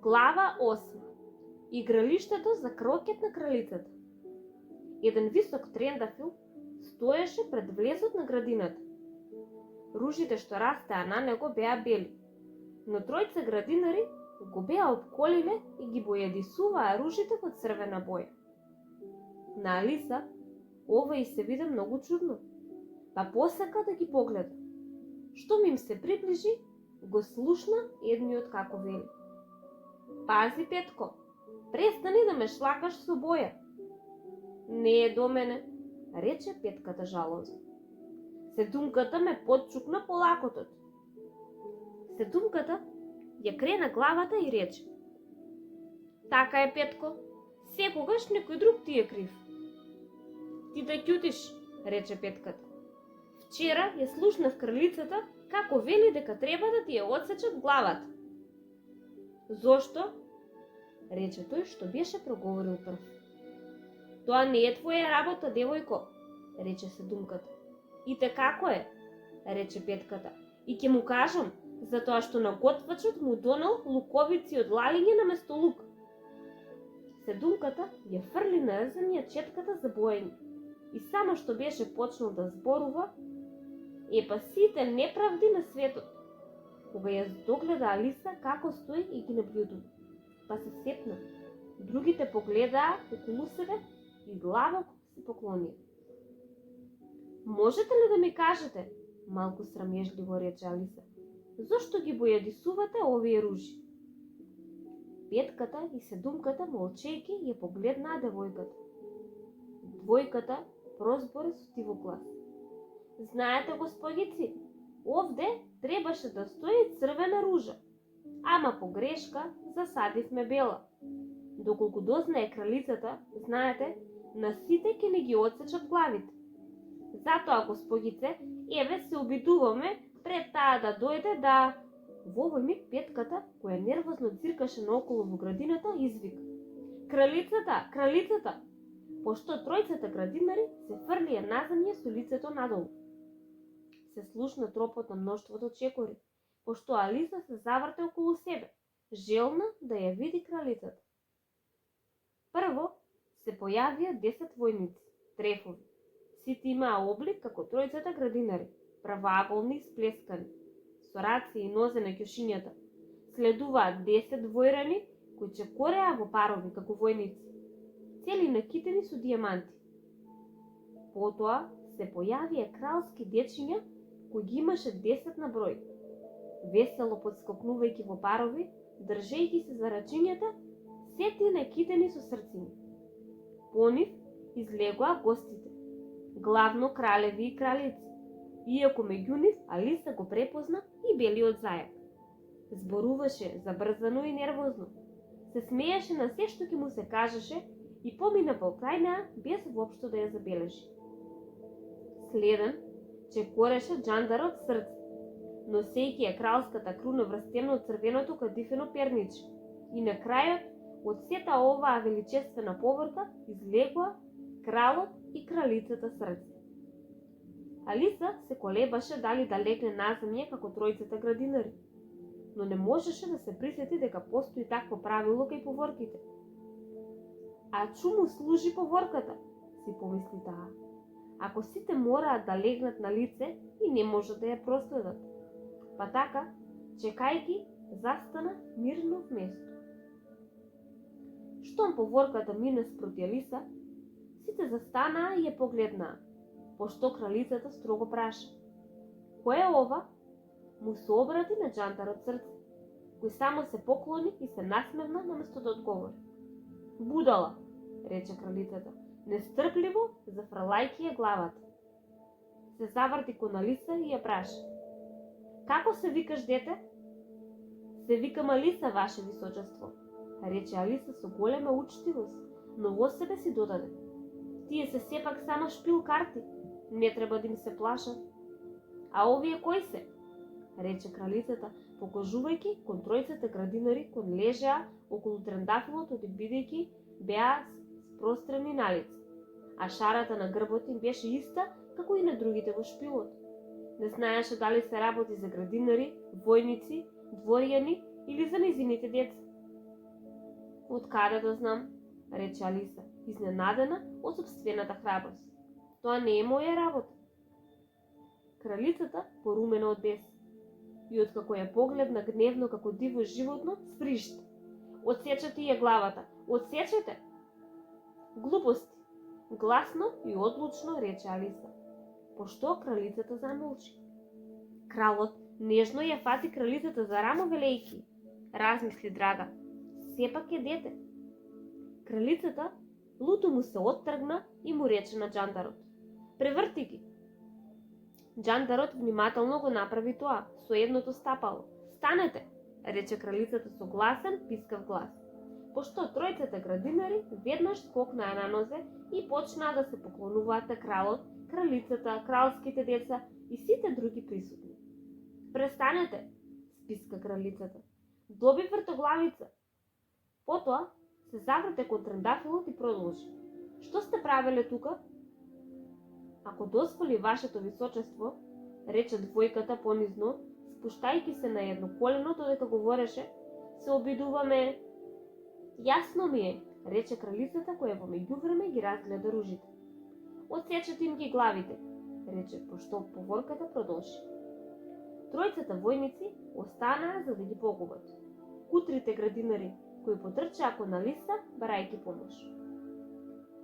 Глава 8. Игралиштето за крокет на кралицата. Еден висок трендафил стоеше пред влезот на градината. Ружите што растеа на него беа бели, но тројца градинари го беа обколиле и ги боядисуваа ружите во црвена боја. На Алиса ова и се биде многу чудно, па посака да ги погледа. Штом им се приближи, го слушна едниот како вели: "Пази, Петко, престани да ме шлакаш со боја." "Не е до мене," рече Петката жалозно. Седумката ме потчукна по лакотот. Седумката ја крена главата и рече: "Така е, Петко, секогаш некој друг ти е крив." "Ти да ќутиш," рече Петката. "Вчера ја слушнав кралицата како вели дека треба да ти ја одсечат главата." "Зошто?" рече тој што беше проговорил прв. "Тоа не е твоја работа, девојко," рече Седумката. "И те како е," рече Петката. "И ќе му кажам, затоа што наготвачот му донел луковици од лалиње наместо лук." Седумката ја фрли на земја четката за боење и само што беше почнал да зборува: "Епа сите неправди на светот," кога ја догледа Алиса како стои и ги наблюдува, па се сепна. Другите погледаа околу себе и главок се поклонија. "Можете ли да ми кажете," малку срамежливо рече Алиса, "зошто ги боядисувате овие ружи?" Петката и Седумката молчејќи ја погледнаа девојката. Двојката прозбори со тивок глас: "Знаете, господици, овде требаше да стои црвена ружа, ама по грешка засадивме бела. Доколку дознае кралицата, знаете, на сите ќе не ги одсечат главите. Затоа, господице, еве се обидуваме пред таа да дојде да..." Во овој миг Петката, која нервозно циркаше наоколу во градината, извика: "Кралицата, кралицата!" Пошто тројцата градинари се фрлија на земја со лицето надолу. Се слушна тропот на мноштвото чекори, пошто Алиса се заврте околу себе, желна да ја види кралицата. Прво се појавија 10 војници, трефови. Сите имаа облик како тројцата градинари, правоаголни и сплескани, со раци и нозе на ќошињата. Следуваат 10 војрани кои чекореа во парови како војници, цели накитени со дијаманти. Потоа се појавија кралски дечиња кои ги имаше 10 на број, весело подскокнувајќи во парови, држејќи се за рачињата, сети накитени со срциња. По нив излегоа гостите, главно кралеви и кралици, иако меѓу нив Алиса го препозна и белиот зајак. Зборуваше забрзано и нервозно, се смееше на се што ќе му се кажеше и помина покрај неа без воопшто да ја забележи. Следен чекореше джандарот срце, носејќи ја кралската круна врстена од црвеното кадифено перниче, и на крајот од сета оваа величествена поворка излегоа кралот и кралицата срце. Алиса се колебаше дали да легне на земја како тројцата градинари, но не можеше да се присети дека постои такво правило кај поворките. "А чуму служи поворката?" си помисли таа. "Ако сите мораат да легнат на лице и не можат да ја проследат." Па така, чекајќи, застана мирно в место. Штом поворката мина спроти Алиса, сите застанаа и ја погледнаа, пошто кралицата строго праша: "Кој е ова?" Му се обрати на джандарот срце, кој само се поклони и се насмевна наместо да одговори. "Будала," рече кралицата, нестрпливо зафрлајќи ја главата. Се заврти кон Алиса и ја праша: "Како се викаш, дете?" "Се викам Алиса, ваше височество," рече Алиса со голема учтивост, но во себе си додаде: "Тие се сепак само шпил карти, не треба да им се плашат." "А овие кои се?" рече кралицата, покажувајќи кон тројцата градинари кои лежеа околу трендафилот, бидејќи беа спрострени налице, а шарата на грбот им беше иста како и на другите во шпилот. Не знаеше дали се работи за градинари, војници, дворјани или за незините деца. Од каде да знам, рече Алиса, изненадена од сопствената храброст. Тоа не е моја работа. Кралицата порумена од бес и откако ја погледна гневно како диво животно, спришта. Отсечете ја главата, отсечете! Глупости, гласно и одлучно рече Алиса, пошто кралицата замолчи. Кралот нежно ја фати кралицата за рамо велејки, размисли драга, сепак е дете. Кралицата луто му се оттргна и му рече на джандарот: преврти ги. Джандарот внимателно го направи тоа, со едното стапало. Станете, рече кралицата со гласен, пискав глас. Пошто тројцата градинари веднаш скокнаа на нозе и почнаа да се поклонуваат на кралот, кралицата, кралските деца и сите други присутни. Престанете, списка кралицата. Доби вртоглавица. Потоа се заврте кон трендафилот и продолжи: што сте правеле тука? Ако дозволи вашето височество, рече двојката понизно, спуштајќи се на едно колено додека говореше, се обидуваме. Јасно ми е, рече кралицата, која во меѓувреме ги разгледа ружите. Отсечете им ги главите, рече, пошто поворката продолжи. Тројцата војници останаа за да ги погубат. Кутрите градинари, кои потрчаа кон Алиса, барајќи помош.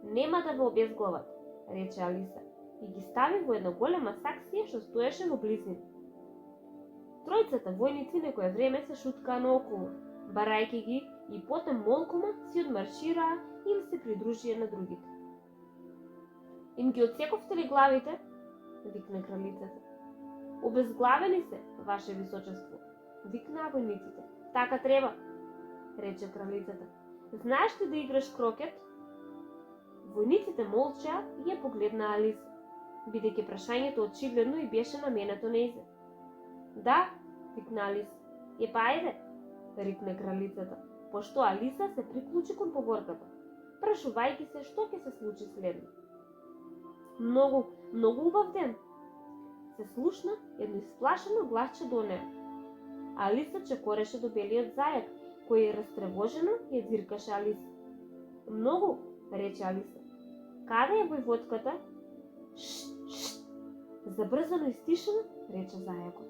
Нема да ве обезглават, рече Алиса, и ги стави во една голема саксија што стоеше во близина. Тројцата војници некое време се шуткаа наоколу, барајќи ги, и потом молкома си одмаршираа и им се придружија на другите. Им ги отсековте ли главите? Викна кралицата. Обезглавени се, ваше височество, викнаа војниците. Така треба, рече кралицата. Знаеш ли да играш крокет? Војниците молчаа и ја погледнаа Алиса, бидејќи прашањето очигледно и беше наменето нејзе. Да, викна Алиса. Епа ајде, рикна кралицата, пошто Алиса се приклучи кон поворката, прашувајќи се што ќе се случи следно. Многу убав ден, се слушна едно исплашено гласче до неа. Алиса чекореше до белиот зајак, кој растревожено ја дзиркаше Алиса. Многу, рече Алиса. Каде е војводката? Шт. Забрзано и стишено, рече зајакот.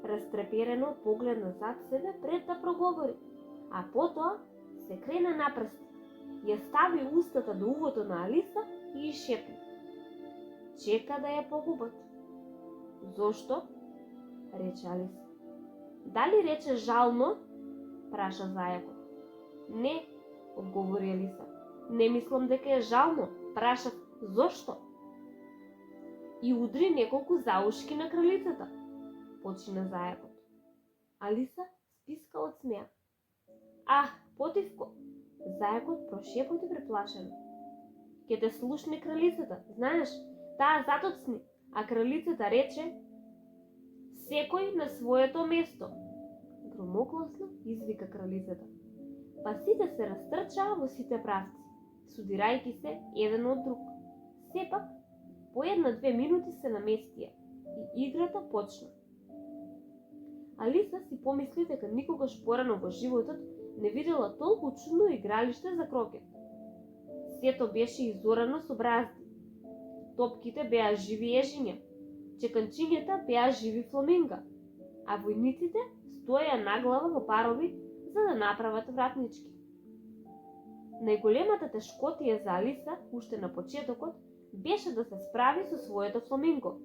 Растреперено погледна зад себе пред да проговори, а потоа се крена напрсти, ја стави устата до увото на Алиса и шепна: чека да ја погубат. Зошто? Рече Алиса. Дали рече жално? Праша зајакот. Не, одговори Алиса. Не мислам дека е жално, прашав зошто? И удри неколку заушки на кралицата, почина зајакот. Алиса списка од смеа. Потивко, зајакот прошепоти преплашено. Ке те слушне кралицата, знаеш, таа затоцни, а кралицата рече: секој на своето место. Громогласно извика кралицата. Па сите се растрчаа во сите правци, судирајќи се еден од друг. Сепак, по 1-2 минути се наместија и играта почна. Алиса си помисли дека никогаш порано во животот не видела толку чудно игралиште за крокет. Сето беше изорано со бразди. Топките беа живи ежиња, чеканчињата беа живи фламинга, а војниците стоја наглава во парови за да направат вратнички. Најголемата тешкотија за Алиса, уште на почетокот, беше да се справи со своето фламинго.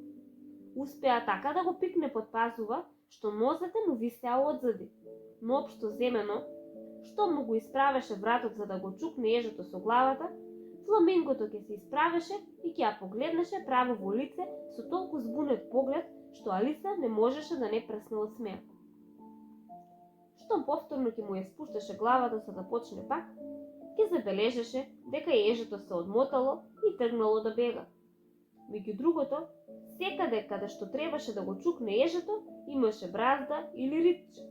Успеа така да го пикне под пазува, што нозете му висеа одзади, но општо земено, што му го исправеше вратот за да го чукне ежето со главата, фламингото ќе се исправеше и ќе ја погледнеше право во лице со толку збунет поглед, што Алиса не можеше да не прсне од смеа. Штом повторно ќе му ја спушташе главата за да почне пак, ќе забележеше дека ежето се одмотало и тргнало да бега. Меѓу другото, секаде каде што требаше да го чукне ежето, имаше бразда или ритче,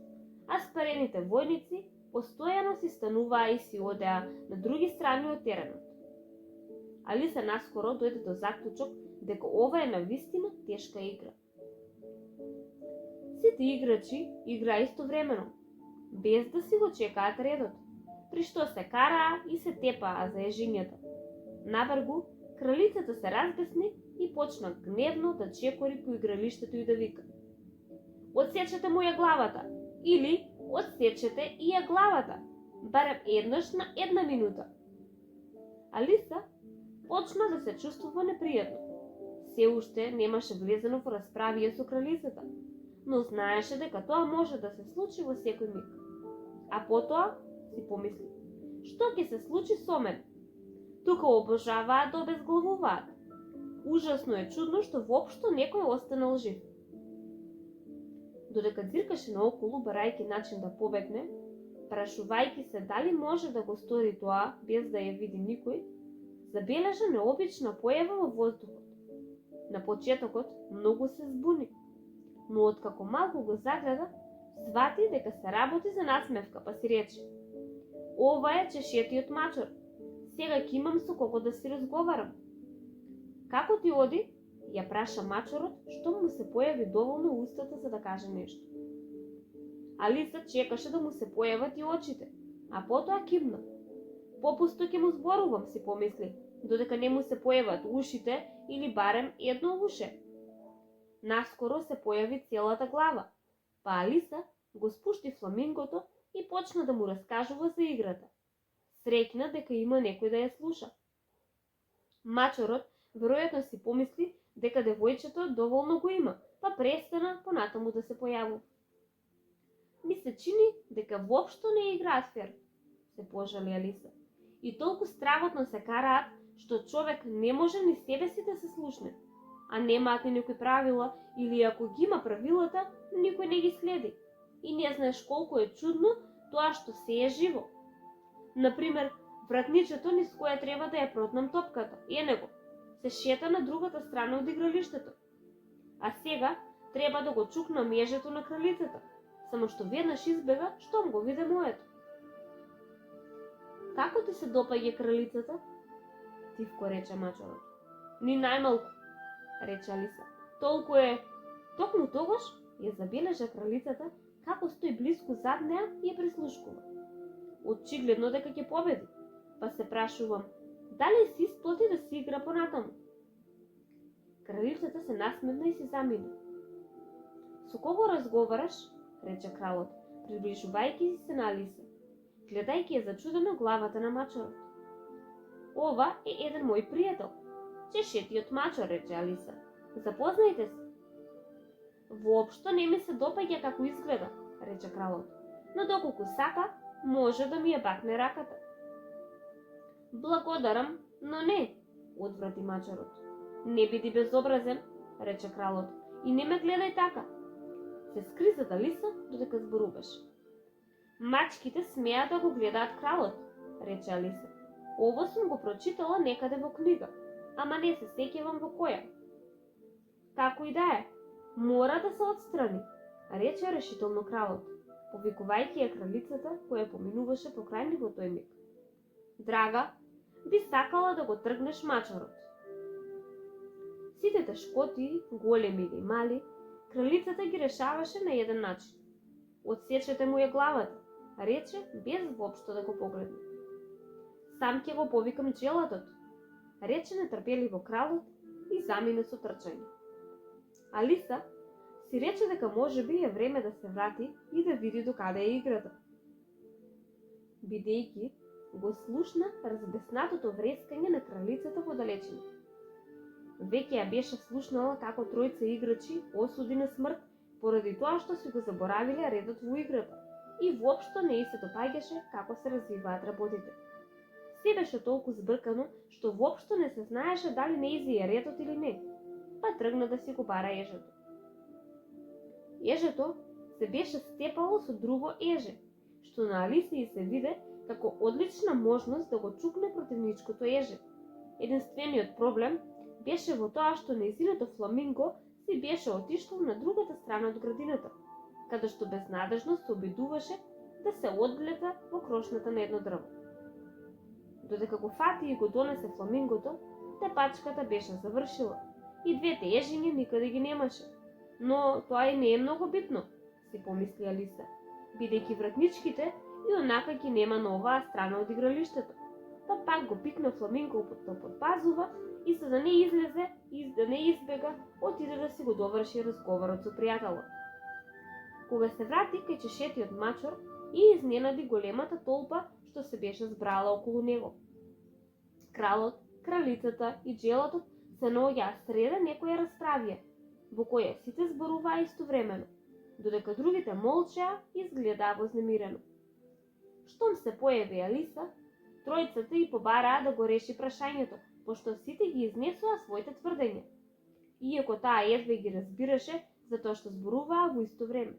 а спарените војници постојано си стануваа и си одеа на други страни од теренот. Алиса наскоро дојде до заклучок дека ова е навистина тешка игра. Сите играчи играа истовремено, без да си го чекаат редот. при што се караа и се тепаа за ежињата. Навргу, кралицата се разбесни и почна гневно да чекори по игралиштето и да вика: "Отсечете му ја главата!" или "Отсечете и ја главата! Барем еднаш на една минута!" Алиса почна да се чувствува непријатно. Се уште немаше влезено во расправија со кралицата, но знаеше дека тоа може да се случи во секој миг. А потоа си помисли: што ќе се случи со мен? Тука обожаваат да обезглавуваат. Ужасно е чудно што воопшто некој останал жив. Додека ѕиркаше наоколу барајќи начин да побегне, прашувајќи се дали може да го стори тоа без да ја види никој, забележа необична појава во воздухот. На почетокот многу се збуни, но откако малку го загледа, свати дека се работи за насмевка, па си рече: "Ова е чешетиот мачор. Сега ќе имам со кого да си разговарам." "Како ти оди?" ја праша мачорот, што му се појави доволно устата за да каже нешто. Алиса чекаше да му се појават и очите, а потоа кимна. Попусто ќе му зборувам, си помисли, додека не му се појават ушите или барем едно уше. Наскоро се појави целата глава, па Алиса го спушти фламингото и почна да му раскажува за играта. Среќна дека има некој да ја слуша. Мачорот веројатно си помисли дека девојчето доволно го има, па престана понатаму да се појавува. "Ми се чини дека воопшто не играат фер," се пожали Алиса. "И толку стравотно се караат, што човек не може ни себе си да се слушне. А немаат ни никои правила, или ако ги има правилата, никој не ги следи. И не знаеш колку е чудно тоа што се е живо. Например, вратничето низ која треба да ја протнам топката, него, се шета на другата страна од игралиштето. А сега треба да го чукнам ежето на кралицата, само што веднаш избега штом го виде моето." "Како ти се допаѓа кралицата?" тивко рече мачорот. "Ни најмалку," рече Алиса. "Толку е." Токму тогаш ја забележа кралицата како стои блиску зад неа и ја прислушкува. Очигледно дека ќе победи, па се прашувам дали си исплати да си игра понатаму. Кралицата се насмевна и си замина. "Со кого разговараш?" рече кралот, приближувајќи се на Алиса, гледајќи ја зачудено главата на мачорот. "Ова е еден мој пријател, чешетиот мачор," рече Алиса. "Запознајте се." "Воопшто не ми се допаѓа како изгледа," рече кралот, "но доколку сака, може да ми ја бакне раката." "Благодарам, но не," одврати мачорот. "Не биди безобразен," рече кралот, "и не ме гледај така." Се скри зад Алиса додека зборуваше. "Мачките смеа да го гледаат кралот," рече Алиса. "Ово сум го прочитала некаде во книга, ама не се сеќавам во која." "Како и да е, мора да се отстрани," рече решително кралот, повикувајќи ја кралицата која поминуваше покрај него тој миг. "Драга, би сакала да го тргнеш мачорот." Сите тешкоти, големи или мали, кралицата ги решаваше на еден начин. "Отсечете му ја главата," рече без воопшто да го погледне. "Сам ќе го повикам джелатот," рече нетрпеливо кралот и замина со трчање. Алиса си рече дека можеби е време да се врати и да види докаде е играта. Бидејќи го слушна разбеснатото врескање на кралицата во далечина. Веќе ја беше слушнала како тројца играчи осуди на смрт поради тоа што си го заборавиле редот во играта и воопшто не ѝ се допаѓаше како се развиваат работите. Се беше толку збркано што воопшто не се знаеше дали нејзи е редот или не, па тргна да си го бара ежето. Ежето се беше степало со друго еже, што на Алиса ѝ се виде како одлична можност да го чукне противничкото еже. Единствениот проблем беше во тоа што нејзиното фламинго си беше отишло на другата страна од градината, каде што безнадежно се обидуваше да се одблета во крошната на едно дрво. Додека го фати и го донесе фламингото, тепачката беше завршила и двете ежиња никаде ги немаше. Но тоа и не е многу битно, си помисли Алиса, бидејќи вратничките и онака ги нема на оваа страна од игралиштето. Па пак го пикна Фламинкото под пазува и за да не излезе и да не избега, отиде да си го доврши разговорот со пријателот. Кога се врати кај чешетиот мачор и изненади големата толпа што се беше збрала околу него. Кралот, кралицата и джелатот се наоѓаа среде некоја расправија, во која сите зборуваа истовремено, додека другите молчеа и изгледаа вознемирено. Штом се појави Алиса, тројцата и побараа да го реши прашањето, пошто сите ги изнесоа своите тврдења, иако таа едва ги разбираше затоа што зборуваа во исто време.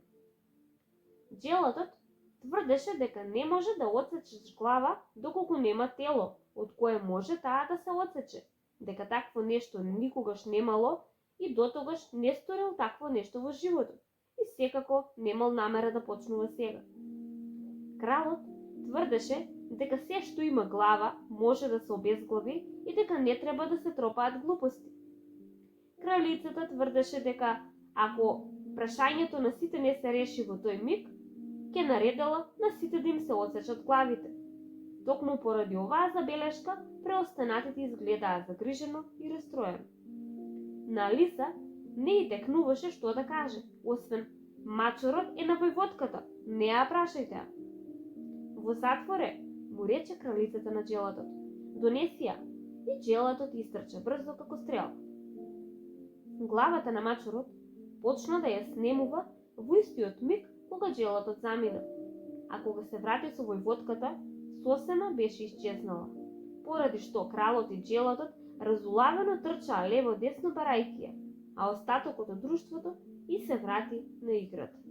Джелатот тврдеше дека не може да отсече глава доколку нема тело од кое може таа да се отсече, дека такво нешто никогаш немало и дотогаш не сторил такво нешто во животот и секако немал намера да почнува сега. Кралот тврдеше дека се што има глава може да се обезглави и дека не треба да се тропаат глупости. Кралицата тврдеше дека ако прашањето на сите не се реши во тој миг, ќе наредела на сите да им се отсечат главите. Токму поради оваа забелешка, преостанатите изгледаа загрижено и растроено. На Алиса не и текнуваше што да каже, освен мачорот е на војводката, не ја прашајте ја. Во затворе, му рече кралицата на джелатот, донеси ја, и джелатот истрча брзо како стрела. Главата на мачорот почна да ја снемува во истиот миг кога джелатот замина, а кога се врати со војводката, сосема беше исчезнала, поради што кралот и джелатот разулавено трчаа лево-десно барајќи ја, а остатокот од друштвото и се врати на играта.